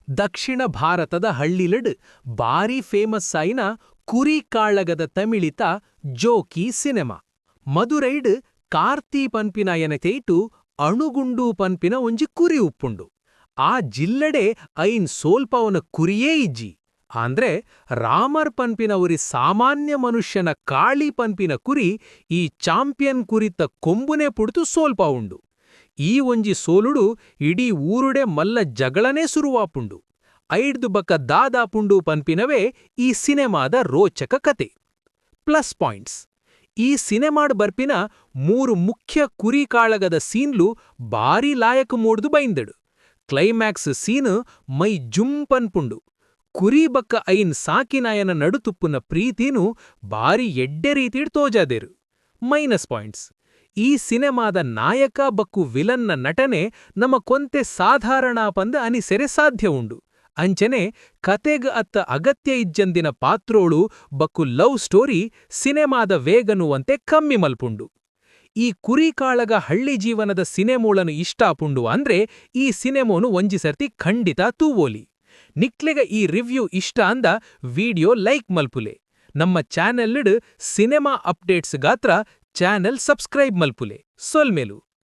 ದಕ್ಷಿಣ ಭಾರತದ ಹಳ್ಳಿಲಡ್ ಬಾರಿ ಫೇಮಸ್ ಆಯಿನ ಕುರಿ ಕಾಳಗದ ತಮಿಳಿತ ಜೋಕಿ ಸಿನೆಮಾ. ಮದುರೈಡ್ ಕಾರ್ತಿ ಪನ್ಪಿನ ಎನತೇಟು ಅಣುಗುಂಡು ಪನ್ಪಿನ ಒಂಜಿ ಕುರಿ ಉಪ್ಪುಂಡು. ಆ ಜಿಲ್ಲಡೆ ಐನ್ ಸೋಲ್ಪವನ ಕುರಿಯೇ ಇಜ್ಜಿ. ಆಂದ್ರೆ ರಾಮರ್ ಪನ್ಪಿನ ಒರಿ ಸಾಮಾನ್ಯ ಮನುಷ್ಯನ ಕಾಳಿ ಪನ್ಪಿನ ಕುರಿ ಈ ಚಾಂಪಿಯನ್ ಕುರಿತ ಕೊಂಬುನೆ ಪುಡ್ತು ಸೋಲ್ಪವುಂಡು. ಈ ಒಂಜಿ ಸೋಲುಡು ಇಡೀ ಊರುಡೆ ಮಲ್ಲ ಜಗಳನೇ ಸುರುವಾಪುಂಡು. ಐಡ್ದು ಬಕ್ಕ ದಾದಾಪುಂಡು ಪನ್ಪಿನವೇ ಈ ಸಿನೆಮಾದ ರೋಚಕ ಕತೆ. ಪ್ಲಸ್ ಪಾಯಿಂಟ್ಸ್: ಈ ಸಿನೆಮಾಡ್ ಬರ್ಪಿನ 3 ಮುಖ್ಯ ಕುರಿ ಕಾಳಗದ ಸೀನ್ಲು ಬಾರಿ ಲಾಯಕ್ ಮೂಡ್ದು ಬೈಂದಡು. ಕ್ಲೈಮ್ಯಾಕ್ಸ್ ಸೀನ್ ಮೈ ಜುಂಪನ್ಪುಂಡು. ಕುರಿ ಬಕ್ಕ ಐನ್ ಸಾಕಿನಾಯನ ನಡುತುಪ್ಪುನ ಪ್ರೀತಿನೂ ಬಾರಿ ಎಡ್ಡೆ ರೀತಿಡ್ ತೋಜಾದೆರು. ಮೈನಸ್ ಪಾಯಿಂಟ್ಸ್: ಈ ಸಿನೆಮಾದ ನಾಯಕ ಬಕ್ಕು ವಿಲನ್ನ ನಟನೆ ನಮ ಕೊಂತೆ ಸಾಧಾರಣ ಪಂದ್ ಅನಿಸೆರೆ ಸಾಧ್ಯ ಉಂಡು. ಅಂಚನೆ ಕತೆಗ್ ಅತ್ತ ಅಗತ್ಯ ಇಜ್ಜಂದಿನ ಪಾತ್ರೋಳು ಬಕ್ಕು ಲವ್ ಸ್ಟೋರಿ ಸಿನೆಮಾದ ವೇಗನುವಂತೆ ಕಮ್ಮಿ ಮಲ್ಪುಂಡು. ಈ ಕುರಿ ಕಾಳಗ ಹಳ್ಳಿ ಜೀವನದ ಸಿನೆಮೋಳನು ಇಷ್ಟಾಪುಂಡು ಅಂದ್ರೆ ಈ ಸಿನೆಮೋನು ಒಂಜಿ ಸರ್ತಿ ಖಂಡಿತ ತೂವೋಲಿ. ನಿಕ್ಲೆಗ ಈ ರಿವ್ಯೂ ಇಷ್ಟ ಅಂದ ವಿಡಿಯೋ ಲೈಕ್ ಮಲ್ಪುಲೆ. ನಮ್ಮ ಚಾನೆಲ್ಡ್ ಸಿನೆಮಾ ಅಪ್ಡೇಟ್ಸ್ ಗಾತ್ರ ಚಾನೆಲ್ ಸಬ್ಸ್ಕ್ರೈಬ್ ಮಲ್ಪುಲೆ. ಸೊಲ್ಮೆಲು